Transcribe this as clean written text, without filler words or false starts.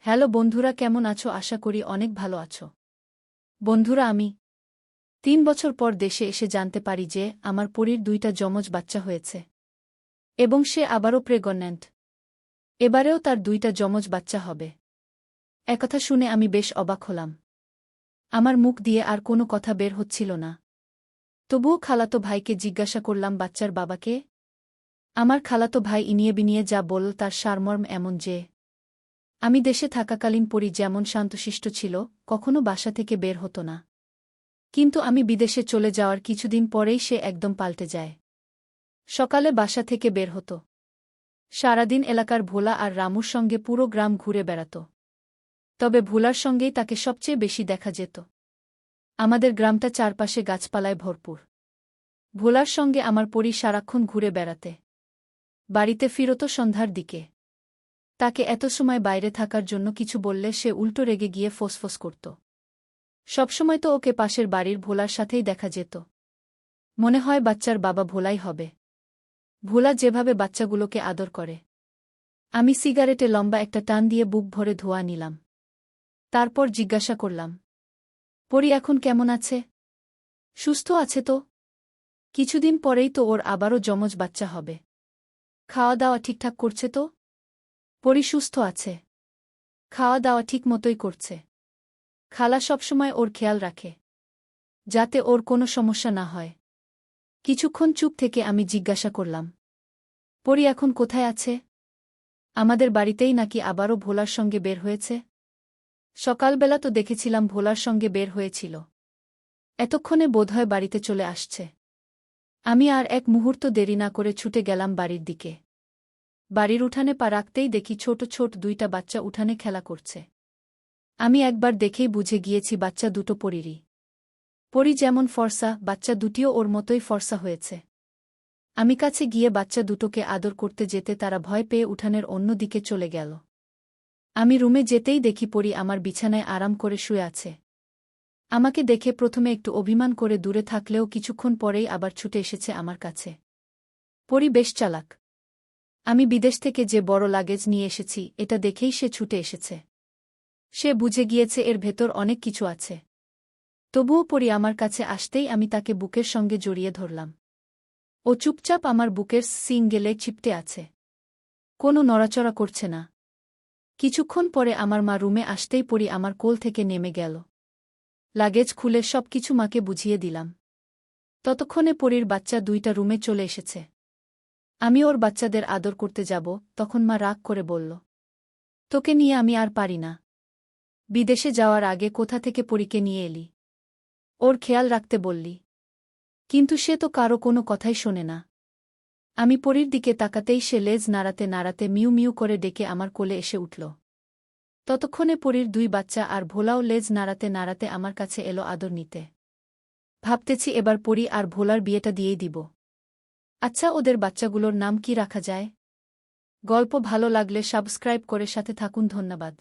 Hello বন্ধুরা, কেমন আছো? আশা করি অনেক ভালো আছো। বন্ধুরা, আমি 3 বছর পর দেশে এসে জানতে পারি যে আমার পরীর 2টা যমজ বাচ্চা হয়েছে এবং সে আবারও প্রেগন্যান্ট। এবারেও তার 2টা যমজ বাচ্চা হবে। একথা শুনে আমি বেশ অবাক হলাম। আমার মুখ দিয়ে আর কোনো কথা বের হচ্ছিল না। তবুও খালাতো ভাইকে জিজ্ঞাসা করলাম, বাচ্চার বাবাকে? আমার খালাতো ভাই ইনিয়ে বিনিয়ে যা বলল তার সারমর্ম এমন যে আমি দেশে থাকাকালীন পরী যেমন শান্তশিষ্ট ছিল, কখনো বাসা থেকে বের হতো না। কিন্তু আমি বিদেশে চলে যাওয়ার কিছুদিন পরেই সে একদম পাল্টে যায়। সকালে বাসা থেকে বের হতো, সারাদিন এলাকার ভোলা আর রামুর সঙ্গে পুরো গ্রাম ঘুরে বেড়াত। তবে ভোলার সঙ্গেই তাকে সবচেয়ে বেশি দেখা যেত। আমাদের গ্রামটা চারপাশে গাছপালায় ভরপুর। ভোলার সঙ্গে আমার পরী সারাক্ষণ ঘুরে বেড়াতে। বাড়িতে ফিরত সন্ধ্যার দিকে। তাকে এত সময় বাইরে থাকার জন্য কিছু বললে সে উল্টো রেগে গিয়ে ফোঁসফোঁস করত। সবসময় তো ওকে পাশের বাড়ির ভোলার সাথেই দেখা যেত। মনে হয় বাচ্চার বাবা ভোলাই হবে। ভোলা যেভাবে বাচ্চাগুলোকে আদর করে। আমি সিগারেটে লম্বা একটা টান দিয়ে বুক ভরে ধোঁয়া নিলাম। তারপর জিজ্ঞাসা করলাম, পরী এখন কেমন আছে? সুস্থ আছে তো? কিছুদিন পরেই তো ওর আবারও যমজ বাচ্চা হবে। খাওয়া দাওয়া ঠিকঠাক করছে তো? পরী সুস্থ আছে। খাওয়া দাওয়া ঠিক মতোই করছে। খালা সবসময় ওর খেয়াল রাখে, যাতে ওর কোনো সমস্যা না হয়। কিছুক্ষণ চুপ থেকে আমি জিজ্ঞাসা করলাম, পরী এখন কোথায় আছে? আমাদের বাড়িতেই নাকি আবারও ভোলার সঙ্গে বের হয়েছে? সকালবেলা তো দেখেছিলাম ভোলার সঙ্গে বের হয়েছিল। এতক্ষণে বোধহয় বাড়িতে চলে আসছে। আমি আর এক মুহূর্ত দেরি না করে ছুটে গেলাম বাড়ির দিকে। বাড়ির উঠানে পা রাখতেই দেখি ছোট ছোট 2টা বাচ্চা উঠানে খেলা করছে। আমি একবার দেখেই বুঝে গিয়েছি বাচ্চা দুটো পরীরই। পরী যেমন ফর্সা, বাচ্চা দুটিও ওর মতোই ফর্সা হয়েছে। আমি কাছে গিয়ে বাচ্চা দুটোকে আদর করতে যেতে তারা ভয় পেয়ে উঠানের অন্য দিকে চলে গেল। আমি রুমে যেতেই দেখি পরী আমার বিছানায় আরাম করে শুয়ে আছে। আমাকে দেখে প্রথমে একটু অভিমান করে দূরে থাকলেও কিছুক্ষণ পরেই আবার ছুটে এসেছে আমার কাছে। পরী বেশ চালাক। আমি বিদেশ থেকে যে বড় লাগেজ নিয়ে এসেছি এটা দেখেই সে ছুটে এসেছে। সে বুঝে গিয়েছে এর ভেতর অনেক কিছু আছে। তবুও পরী আমার কাছে আসতেই আমি তাকে বুকের সঙ্গে জড়িয়ে ধরলাম। ও চুপচাপ আমার বুকের সিঙ্গেলে চিপটে আছে। কোনো নড়াচড়া করছে না। কিছুক্ষণ পরে আমার মা রুমে আসতেই পরী আমার কোল থেকে নেমে গেল। লাগেজ খুলে সব কিছু মাকে বুঝিয়ে দিলাম। ততক্ষণে পরীর বাচ্চা 2টা রুমে চলে এসেছে। আমি ওর বাচ্চাদের আদর করতে যাব, তখন মা রাগ করে বলল, তোকে নিয়ে আমি আর পারি না। বিদেশে যাওয়ার আগে কোথা থেকে পরীকে নিয়ে এলি? ওর খেয়াল রাখতে বললি। কিন্তু সে তো কারো কোনো কথাই শোনে না। আমি পরীর দিকে তাকাতেই সে লেজ নাড়াতে নাড়াতে মিউ মিউ করে ডেকে আমার কোলে এসে উঠল। ততক্ষণে পরীর 2 বাচ্চা আর ভোলাও লেজ নাড়াতে নাড়াতে আমার কাছে এলো আদর নিতে। ভাবতেছি এবার পরী আর ভোলার বিয়েটা দিয়েই দিব। আচ্ছা, ওদের বাচ্চাগুলোর নাম কি রাখা যায়? গল্প ভালো লাগলে সাবস্ক্রাইব করে সাথে থাকুন। ধন্যবাদ।